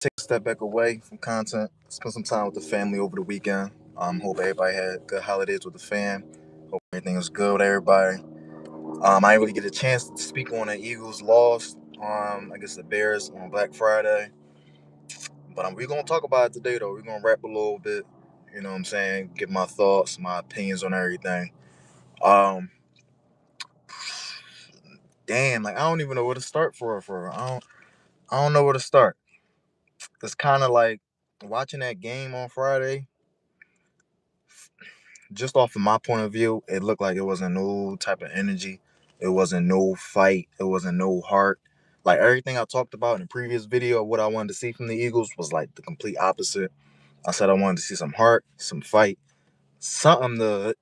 take a step back away from content, spend some time with the family over the weekend. Hope everybody had good holidays with the fam. Hope everything was good with everybody. I didn't really get a chance to speak on the Eagles loss. I guess the Bears on Black Friday. But we're gonna talk about it today though. We're gonna rap a little bit. You know what I'm saying? Give my thoughts, my opinions on everything. Um, Damn, like I don't even know where to start for. I don't know where to start. It's kind of like watching that game on Friday. Just off of my point of view, it looked like it wasn't no type of energy. It wasn't no fight. It wasn't no heart. Like everything I talked about in the previous video of what I wanted to see from the Eagles was like the complete opposite. I said I wanted to see some heart, some fight, something to,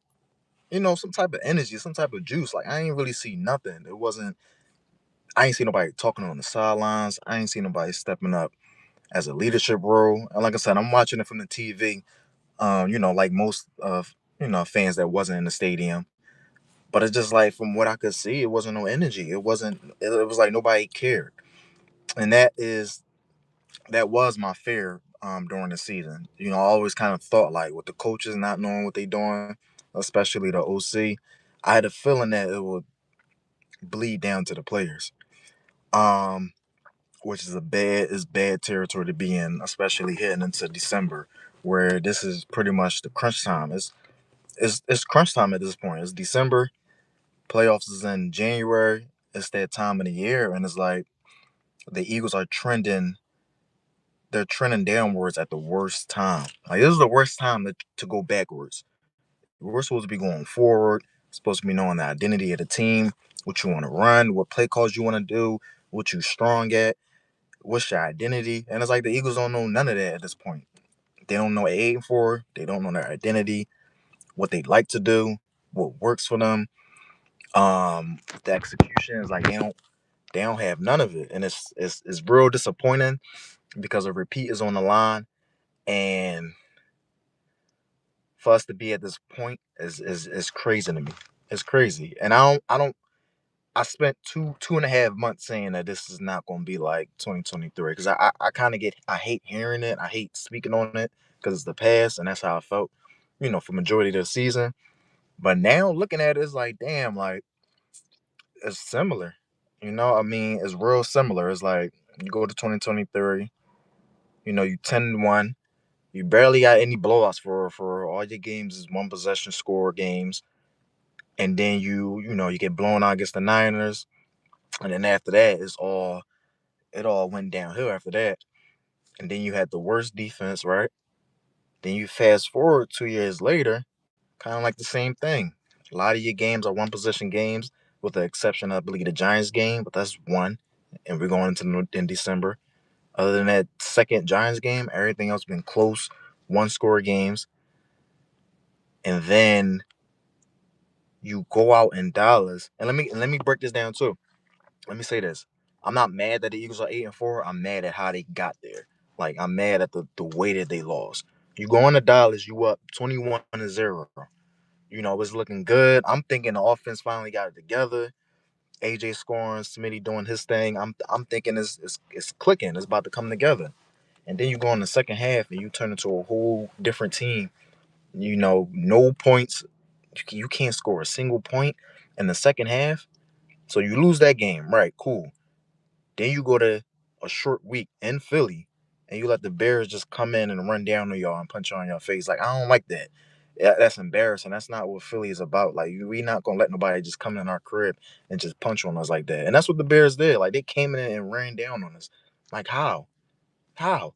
some type of energy, some type of juice. Like I ain't really see nothing. It wasn't. I ain't see nobody talking on the sidelines. I ain't see nobody stepping up as a leadership role. And like I said, I'm watching it from the TV. Like most of fans that wasn't in the stadium. But it's just like from what I could see, it wasn't no energy. It wasn't. It was like nobody cared, and that was my fear during the season. I always kind of thought like with the coaches not knowing what they doing, especially the OC, I had a feeling that it would bleed down to the players. Um, which is bad territory to be in, especially heading into December, where this is pretty much the crunch time. It's crunch time at this point. It's December. Playoffs is in January. It's that time of the year, and it's like the Eagles are trending. They're trending downwards at the worst time. Like this is the worst time to go backwards. We're supposed to be going forward. Supposed to be knowing the identity of the team, what you want to run, what play calls you want to do, what you strong at, what's your identity. And it's like the Eagles don't know none of that at this point. They don't know what they're aiming for. They don't know their identity, what they like to do, what works for them. The execution is like they don't have none of it, and it's real disappointing because a repeat is on the line, and for us to be at this point is crazy to me. It's crazy, and I don't. I spent two and a half months saying that this is not going to be like 2023 because I kind of I hate hearing it. I hate speaking on it because it's the past, and that's how I felt, for majority of the season. But now looking at it, it's like damn, like it's similar. I mean, it's real similar. It's like you go to 2023. You 10-1. You barely got any blowouts for all your games is one possession score games. And then you get blown out against the Niners. And then after that, it all went downhill after that. And then you had the worst defense, right? Then you fast forward 2 years later, kind of like the same thing. A lot of your games are one possession games, with the exception of I believe the Giants game, but that's one. And we're going into in December. Other than that second Giants game, everything else been close, one score games. And then you go out in Dallas. And let me break this down too. Let me say this. I'm not mad that the Eagles are 8-4. I'm mad at how they got there. Like I'm mad at the way that they lost. You go into Dallas, you up 21-0. It's looking good. I'm thinking the offense finally got it together. AJ scoring, Smitty doing his thing. I'm thinking it's clicking. It's about to come together. And then you go in the second half and you turn into a whole different team. No points. You can't score a single point in the second half. So you lose that game. Right, cool. Then you go to a short week in Philly and you let the Bears just come in and run down on y'all and punch you on your face. Like, I don't like that. Yeah, that's embarrassing. That's not what Philly is about. Like, we not going to let nobody just come in our crib and just punch on us like that. And that's what the Bears did. Like, they came in and ran down on us. Like, how? How?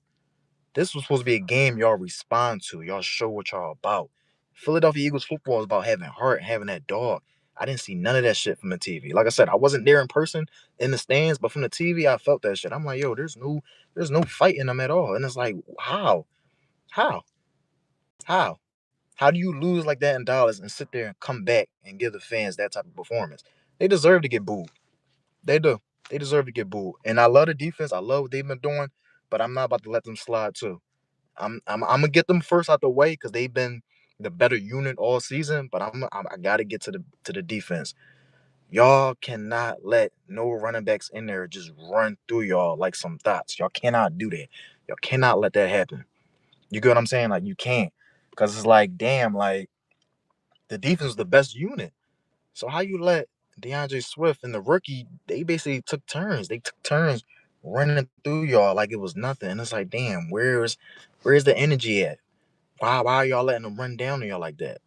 This was supposed to be a game y'all respond to. Y'all show what y'all about. Philadelphia Eagles football is about having heart and having that dog. I didn't see none of that shit from the TV. Like I said, I wasn't there in person in the stands, but from the TV, I felt that shit. I'm like, yo, there's no fight in them at all. And it's like, how? How? How? How do you lose like that in Dallas and sit there and come back and give the fans that type of performance? They deserve to get booed. They do. They deserve to get booed. And I love the defense. I love what they've been doing, but I'm not about to let them slide too. I'm gonna get them first out the way because they've been the better unit all season. But I gotta get to the defense. Y'all cannot let no running backs in there just run through y'all like some thoughts. Y'all cannot do that. Y'all cannot let that happen. You get what I'm saying? Like you can't, because it's like, damn, like the defense was the best unit. So how you let DeAndre Swift and the rookie? They basically took turns. They took turns running through y'all like it was nothing. And it's like, damn, where's the energy at? Why are y'all letting them run down on y'all like that?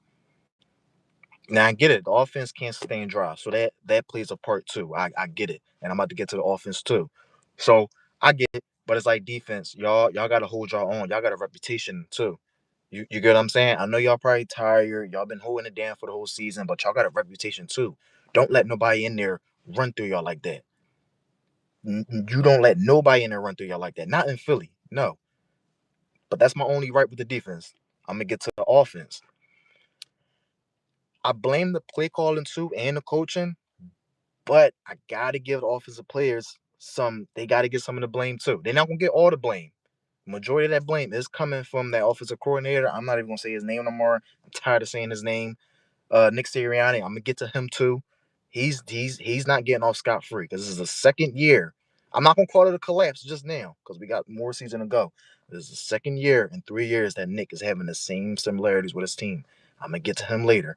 Now I get it. The offense can't sustain drive, so that plays a part too. I get it, and I'm about to get to the offense too. So I get it, but it's like defense. Y'all got to hold y'all own. Y'all got a reputation too. You get what I'm saying? I know y'all probably tired. Y'all been holding it down for the whole season, but y'all got a reputation too. Don't let nobody in there run through y'all like that. You don't let nobody in there run through y'all like that. Not in Philly, no. But that's my only right with the defense. I'm gonna get to the offense. I blame the play calling too and the coaching. But I gotta give the offensive players some. They gotta get some of the blame too. They're not gonna get all the blame. Majority of that blame is coming from that offensive coordinator. I'm not even gonna say his name no more. I'm tired of saying his name. Nick Sirianni. I'm gonna get to him too. He's not getting off scot free because this is the second year. I'm not gonna call it a collapse just now because we got more season to go. This is the second year in 3 years that Nick is having the same similarities with his team. I'm gonna get to him later.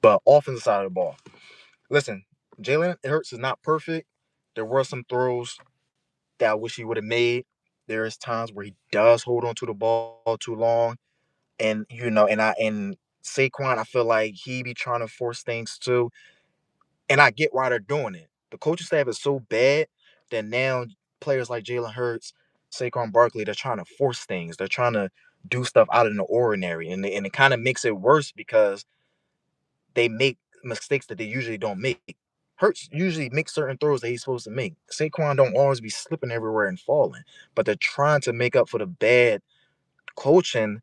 But offensive side of the ball. Listen, Jalen Hurts is not perfect. There were some throws that I wish he would have made. There is times where he does hold on to the ball too long, and and Saquon, I feel like he be trying to force things too, and I get why they're doing it. The coaching staff is so bad that now players like Jalen Hurts, Saquon Barkley, they're trying to force things. They're trying to do stuff out of the ordinary, and it kind of makes it worse because they make mistakes that they usually don't make. Hurts usually makes certain throws that he's supposed to make. Saquon don't always be slipping everywhere and falling, but they're trying to make up for the bad coaching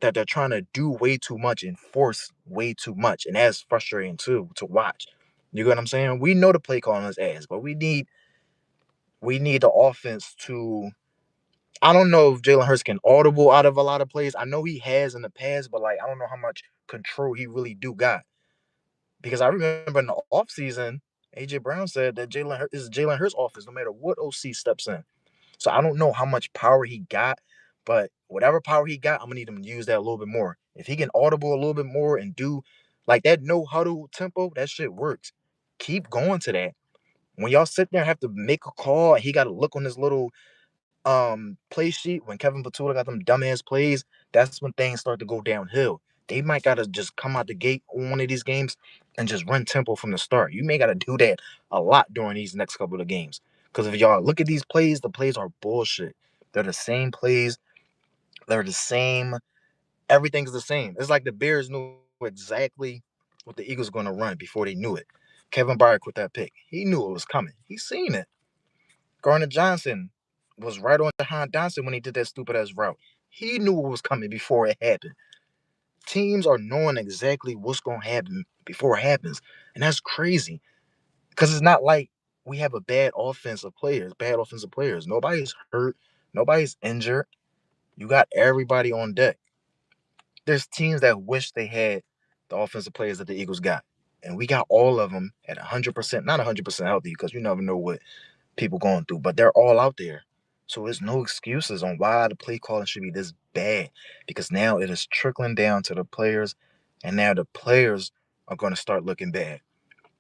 that they're trying to do way too much and force way too much, and that's frustrating too to watch. You get what I'm saying? We know the play calling is ass, but we need the offense to. I don't know if Jalen Hurts can audible out of a lot of plays. I know he has in the past, but like I don't know how much control he really do got. Because I remember in the offseason, AJ Brown said that Jalen Hurts is Jalen Hurts' offense, no matter what OC steps in. So I don't know how much power he got, but whatever power he got, I'm gonna need him to use that a little bit more. If he can audible a little bit more and do like that no huddle tempo, that shit works. Keep going to that. When y'all sit there and have to make a call, and he got to look on his little play sheet when Kevin Patula got them dumbass plays, that's when things start to go downhill. They might gotta just come out the gate on one of these games and just run tempo from the start. You may gotta do that a lot during these next couple of games. Because if y'all look at these plays, the plays are bullshit. They're the same plays. They're the same. Everything's the same. It's like the Bears knew exactly what the Eagles were gonna run before they knew it. Kevin Byard quit that pick. He knew it was coming. He seen it. Garner Johnson was right on behind Johnson when he did that stupid ass route. He knew what was coming before it happened. Teams are knowing exactly what's gonna happen before it happens, and that's crazy. Because it's not like we have a bad offensive players. Bad offensive players. Nobody's hurt. Nobody's injured. You got everybody on deck. There's teams that wish they had the offensive players that the Eagles got, and we got all of them at 100%. Not 100% healthy because you never know what people going through, but they're all out there. So there's no excuses on why the play calling should be this bad because now it is trickling down to the players, and now the players are going to start looking bad.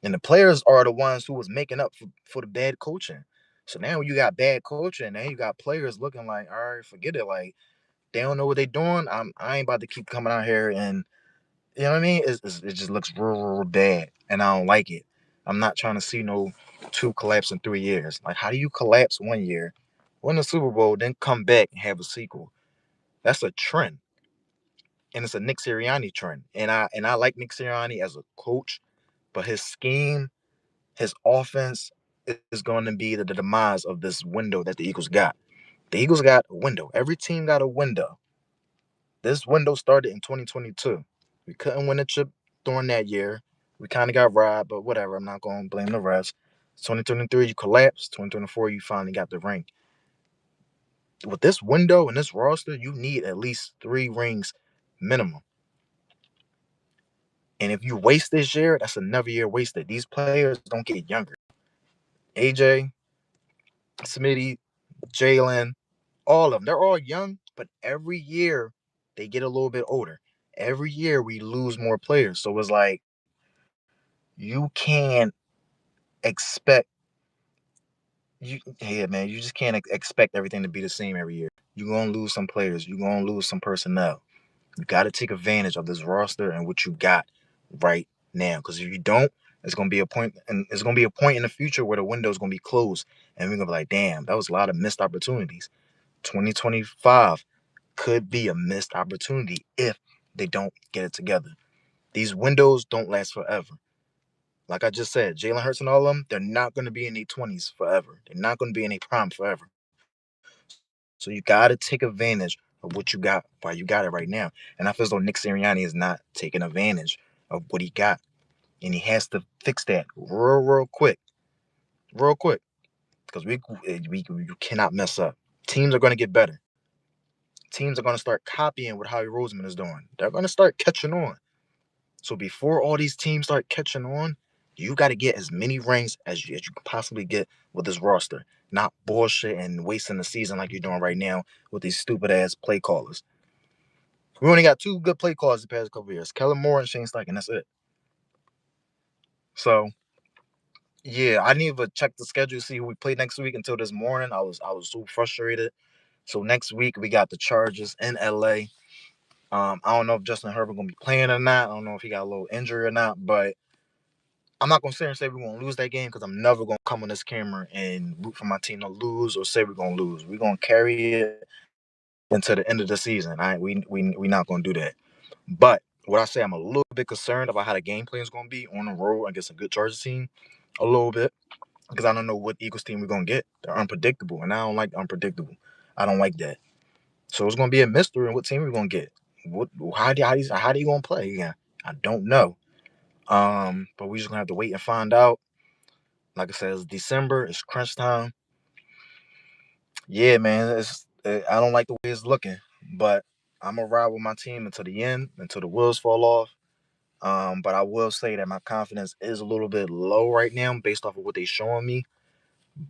And the players are the ones who was making up for the bad coaching. So now you got bad coaching, now you got players looking like, all right, forget it. Like they don't know what they're doing. I ain't about to keep coming out here and you know what I mean? It just looks real bad, and I don't like it. I'm not trying to see no two collapse in 3 years. Like, how do you collapse 1 year, win the Super Bowl, then come back and have a sequel? That's a trend, and it's a Nick Sirianni trend. And I like Nick Sirianni as a coach, but his scheme, his offense is going to be the demise of this window that the Eagles got. The Eagles got a window. Every team got a window. This window started in 2022. We couldn't win a chip during that year. We kind of got robbed, but whatever. I'm not going to blame the refs. 2023, you collapsed. 2024, you finally got the ring. With this window and this roster, you need at least 3 rings minimum. And if you waste this year, that's another year wasted. These players don't get younger. AJ, Smitty, Jalen, All of them. They're all young, but every year they get a little bit older. Every year we lose more players. So it's like you can't expect yeah, man, you just can't expect everything to be the same every year. You're gonna lose some players, you're gonna lose some personnel. You gotta take advantage of this roster and what you got right now. Because if you don't, it's gonna be a point, and it's gonna be a point in the future where the window is gonna be closed, and we're gonna be like, damn, that was a lot of missed opportunities. 2025 could be a missed opportunity if they don't get it together. These windows don't last forever. Like I just said, Jalen Hurts and all of them, they're not going to be in their 20s forever. They're not going to be in their prime forever. So you got to take advantage of what you got while you got it right now. And I feel as though Nick Sirianni is not taking advantage of what he got. And he has to fix that real quick. Real quick. Because you cannot mess up. Teams are going to get better. Teams are going to start copying what Howie Roseman is doing. They're going to start catching on. So before all these teams start catching on, you got to get as many rings as you can possibly get with this roster. Not bullshit and wasting the season like you're doing right now with these stupid ass play callers. We only got two good play callers the past couple of years: Kellen Moore and Shane Steichen. That's it. So yeah, I didn't even check the schedule to see who we play next week until this morning. I was so frustrated. So next week we got the Chargers in LA. I don't know if Justin Herbert gonna be playing or not. I don't know if he got a little injury or not, but I'm not gonna sit here and say we're gonna lose that game because I'm never gonna come on this camera and root for my team to lose or say we're gonna lose. We're gonna carry it until the end of the season. We not gonna do that. But what I say, I'm a little bit concerned about how the game plan is gonna be on the road against a good Chargers team, a little bit, because I don't know what Eagles team we're gonna get. They're unpredictable, and I don't like unpredictable. I don't like that. So it's gonna be a mystery in what team we're gonna get. What how do you gonna play? Yeah, I don't know. But we just gonna have to wait and find out. Like I said, it's December. It's crunch time. Yeah, man. I don't like the way it's looking, but I'm gonna ride with my team until the end, until the wheels fall off. But I will say that my confidence is a little bit low right now based off of what they're showing me.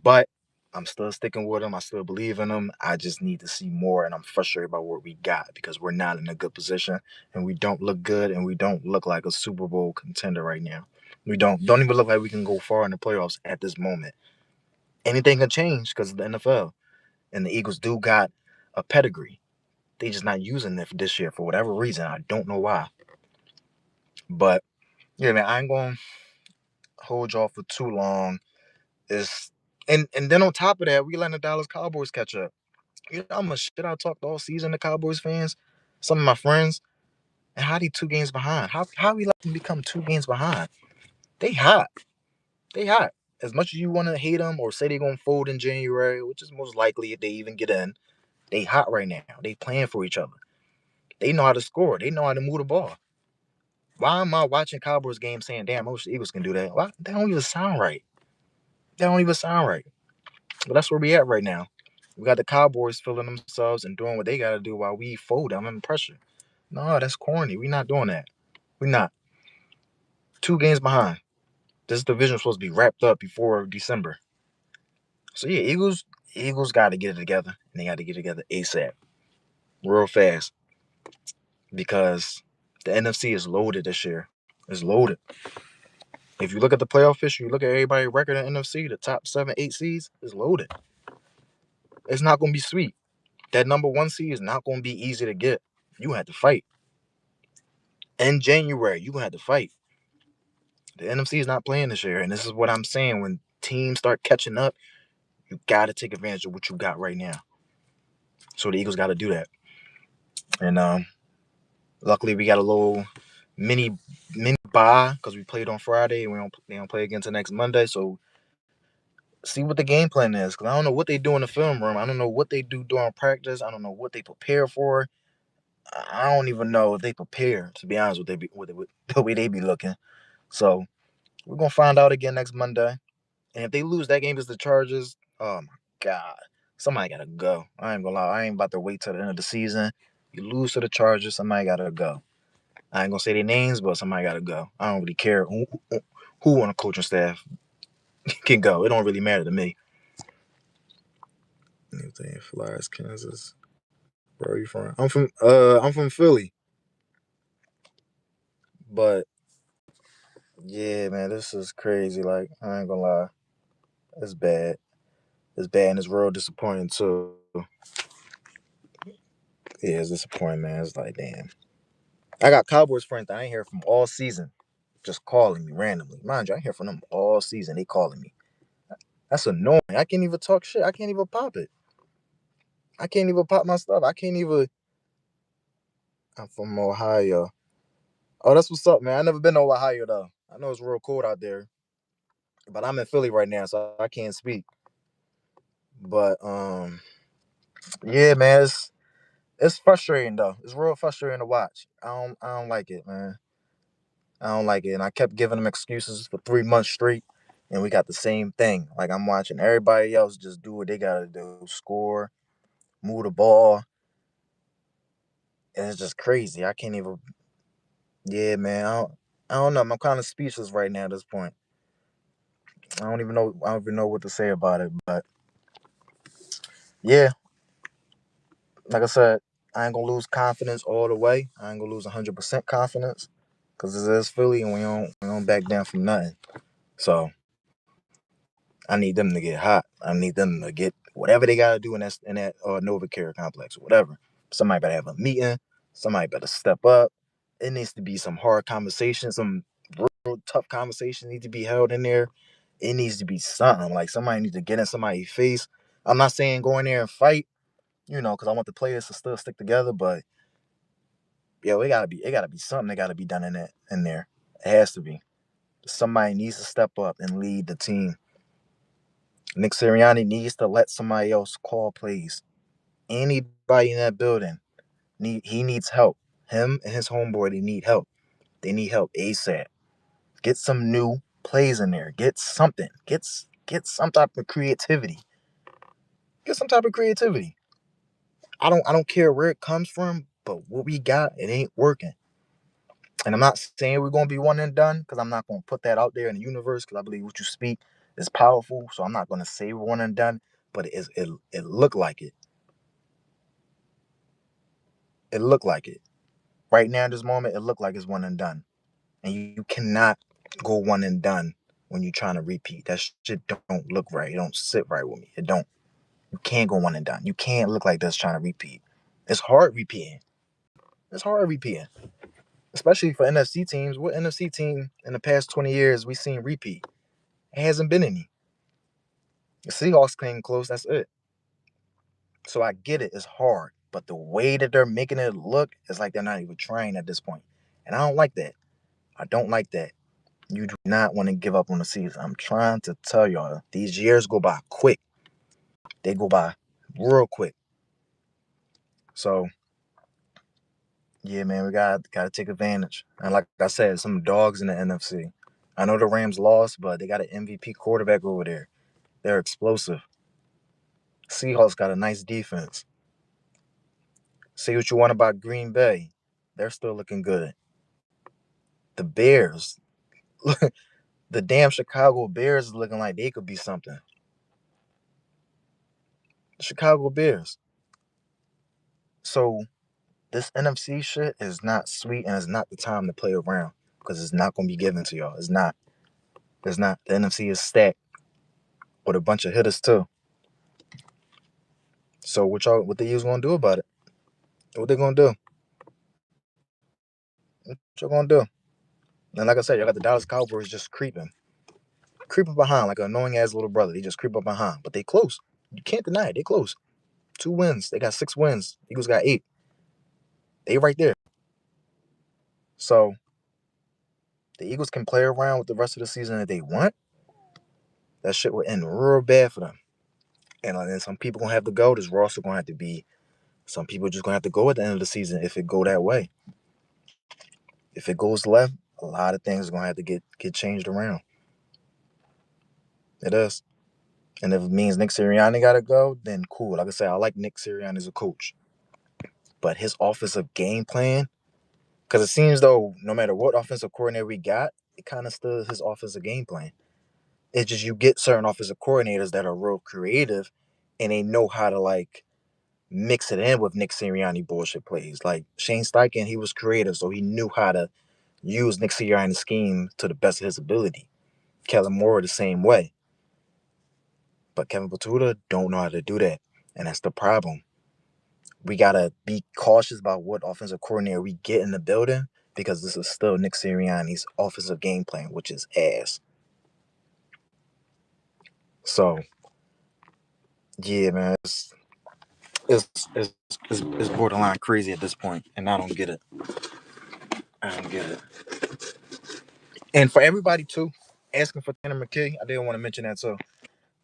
But I'm still sticking with them. I still believe in them. I just need to see more, and I'm frustrated by what we got because we're not in a good position, and we don't look good, and we don't look like a Super Bowl contender right now. We don't even look like we can go far in the playoffs at this moment. Anything can change because of the NFL. And the Eagles do got a pedigree. They just not using it this year for whatever reason. I don't know why. But yeah, man, I ain't gonna hold y'all for too long. It's and then on top of that, we letting the Dallas Cowboys catch up. You know how much shit I talked all season to Cowboys fans, some of my friends, and how they 2 games behind. How we let them become 2 games behind? They hot. They hot. As much as you want to hate them or say they're gonna fold in January, which is most likely if they even get in, they hot right now. They playing for each other. They know how to score. They know how to move the ball. Why am I watching Cowboys games saying, damn, I wish the Eagles can do that? Why? That don't even sound right. That don't even sound right. But that's where we at right now. We got the Cowboys feeling themselves and doing what they got to do while we fold them under pressure. No, that's corny. We not doing that. We not. 2 games behind. This division is supposed to be wrapped up before December. So yeah, Eagles got to get it together, and they got to get it together ASAP, real fast, because the NFC is loaded this year. It's loaded. If you look at the playoff history, you look at everybody's record in NFC, the top 7, 8 seeds is loaded. It's not going to be sweet. That number 1 seed is not going to be easy to get. You had to fight. In January, you going to have to fight. The NFC is not playing this year, and this is what I'm saying. When teams start catching up, you got to take advantage of what you got right now. So the Eagles got to do that. And luckily, we got a little mini bye because we played on Friday and they don't play again until next Monday. So see what the game plan is, because I don't know what they do in the film room. I don't know what they do during practice. I don't know what they prepare for. I don't even know if they prepare, to be honest with the way they be looking. So we're gonna find out again next Monday. And if they lose that game as the Chargers, oh my God, somebody gotta go. I ain't gonna lie, I ain't about to wait till the end of the season. You lose to the Chargers, somebody gotta go. I ain't gonna say their names, but somebody gotta go. I don't really care who on the coaching staff can go. It don't really matter to me. Flyers, Kansas. Where are you from? I'm from Philly. But yeah, man, this is crazy. Like, I ain't gonna lie. It's bad. It's bad and it's real disappointing too. Yeah, it's disappointing, man. It's like, damn. I got Cowboys friends that I ain't hear from all season, just calling me randomly. Mind you, I ain't hear from them all season. They calling me. That's annoying. I can't even talk shit. I can't even pop it. I can't even pop my stuff. I can't even. I'm from Ohio. Oh, that's what's up, man. I never been to Ohio though. I know it's real cold out there, but I'm in Philly right now, so I can't speak. But yeah, man, it's frustrating though. It's real frustrating to watch. I don't like it, man. I don't like it, and I kept giving them excuses for 3 months straight, and we got the same thing. Like I'm watching everybody else just do what they gotta do, score, move the ball, and it's just crazy. I can't even. Yeah, man. I don't know. I'm kind of speechless right now at this point. I don't even know. I don't even know what to say about it. But yeah, like I said, I ain't gonna lose confidence all the way. I ain't gonna lose 100% confidence because this is Philly, and we don't back down from nothing. So I need them to get hot. I need them to get whatever they gotta do in that Nova Care complex or whatever. Somebody better have a meeting. Somebody better step up. It needs to be some hard conversations, some real tough conversations need to be held in there. It needs to be something like somebody needs to get in somebody's face. I'm not saying go in there and fight, because I want the players to still stick together. But yo, it gotta be something that gotta be done in there. It has to be. Somebody needs to step up and lead the team. Nick Sirianni needs to let somebody else call plays. Anybody in that building he needs help. Him and his homeboy, they need help. They need help ASAP. Get some new plays in there. Get something. Get some type of creativity. Get some type of creativity. I don't care where it comes from, but what we got, it ain't working. And I'm not saying we're gonna be one and done, because I'm not gonna put that out there in the universe, because I believe what you speak is powerful. So I'm not gonna say we're one and done, but it looked like it. It looked like it. Right now, in this moment, it looked like it's one and done. And you cannot go one and done when you're trying to repeat. That shit don't look right. It don't sit right with me. It don't. You can't go one and done. You can't look like this trying to repeat. It's hard repeating. It's hard repeating. Especially for NFC teams. What NFC team in the past 20 years we seen repeat? It hasn't been any. The Seahawks came close, that's it. So I get it, it's hard. But the way that they're making it look is like they're not even trying at this point. And I don't like that. I don't like that. You do not want to give up on the season. I'm trying to tell y'all, these years go by quick. They go by real quick. So yeah, man, we gotta take advantage. And like I said, some dogs in the NFC. I know the Rams lost, but they got an MVP quarterback over there. They're explosive. Seahawks got a nice defense. Say what you want about Green Bay. They're still looking good. The Bears, the damn Chicago Bears is looking like they could be something. The Chicago Bears. So this NFC shit is not sweet, and it's not the time to play around, because it's not gonna be given to y'all. It's not. It's not. The NFC is stacked with a bunch of hitters too. So what the Eagles gonna do about it? What they gonna do? What you gonna do? And like I said, you got the Dallas Cowboys just creeping behind like an annoying ass little brother. They just creep up behind, but they close. You can't deny it. They close. 2 wins. They got 6 wins. Eagles got 8. They right there. So the Eagles can play around with the rest of the season if they want. That shit will end real bad for them. And then some people gonna have to go. This roster gonna have to be. Some people just gonna have to go at the end of the season if it go that way. If it goes left, a lot of things are gonna have to get changed around. It is. And if it means Nick Sirianni got to go, then cool. Like I said, I like Nick Sirianni as a coach. But his offensive game plan, because it seems though no matter what offensive coordinator we got, it kind of still is his offensive game plan. It's just you get certain offensive coordinators that are real creative and they know how to like mix it in with Nick Sirianni bullshit plays. Like Shane Steichen, he was creative, so he knew how to use Nick Sirianni's scheme to the best of his ability. Kellen Moore the same way. But Kevin Batuta don't know how to do that. And that's the problem. We gotta be cautious about what offensive coordinator we get in the building because this is still Nick Sirianni's offensive game plan, which is ass. So yeah, man, it's, it's, it's borderline crazy at this point, and I don't get it. I don't get it. And for everybody too, asking for Tanner McKee, I didn't want to mention that too.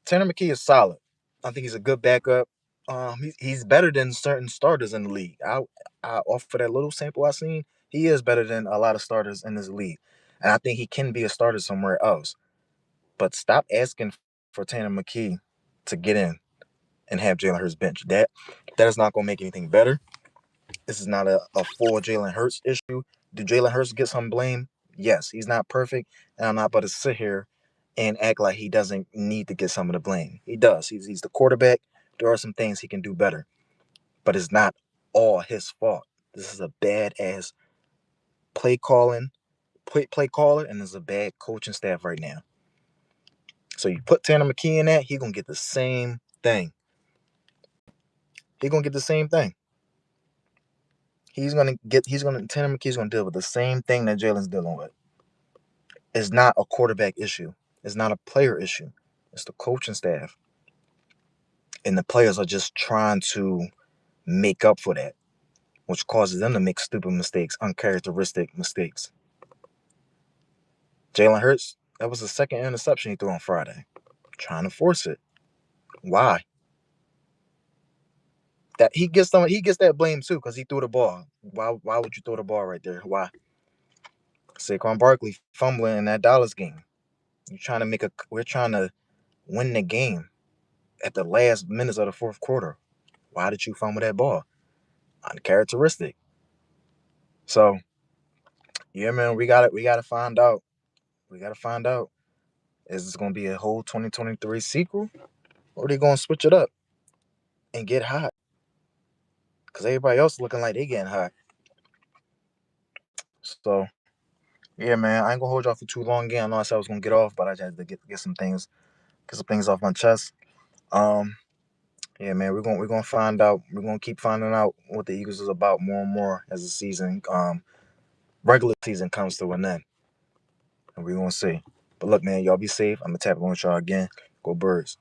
Tanner McKee is solid. I think he's a good backup. He's better than certain starters in the league. I off for that little sample I seen, he is better than a lot of starters in this league, and I think he can be a starter somewhere else. But stop asking for Tanner McKee to get in and have Jalen Hurts bench. That is not going to make anything better. This is not a full Jalen Hurts issue. Do Jalen Hurts get some blame? Yes, he's not perfect, and I'm not about to sit here and act like he doesn't need to get some of the blame. He does. He's the quarterback. There are some things he can do better, but it's not all his fault. This is a bad ass play caller, and there's a bad coaching staff right now. So you put Tanner McKee in that, he gonna get the same thing. He gonna get the same thing. Tanner McKee's gonna deal with the same thing that Jalen's dealing with. It's not a quarterback issue. It's not a player issue. It's the coaching staff. And the players are just trying to make up for that, which causes them to make stupid mistakes, uncharacteristic mistakes. Jalen Hurts, that was the second interception he threw on Friday. Trying to force it. Why? That he gets that blame too, because he threw the ball. Why would you throw the ball right there? Why? Saquon Barkley fumbling in that Dallas game. We're trying to win the game at the last minutes of the fourth quarter. Why did you fumble that ball? Uncharacteristic. So yeah, man, we gotta find out. We gotta find out. Is this gonna be a whole 2023 sequel? Or are they gonna switch it up and get hot? Cause everybody else looking like they getting hot. So yeah, man, I ain't gonna hold y'all for too long again. I know I said I was gonna get off, but I just had to get some things off my chest. Um, yeah, man, we're gonna find out. We're gonna keep finding out what the Eagles is about more and more as the season regular season comes to an end. And we're gonna see. But look, man, y'all be safe. I'm gonna tap on with y'all again. Go Birds.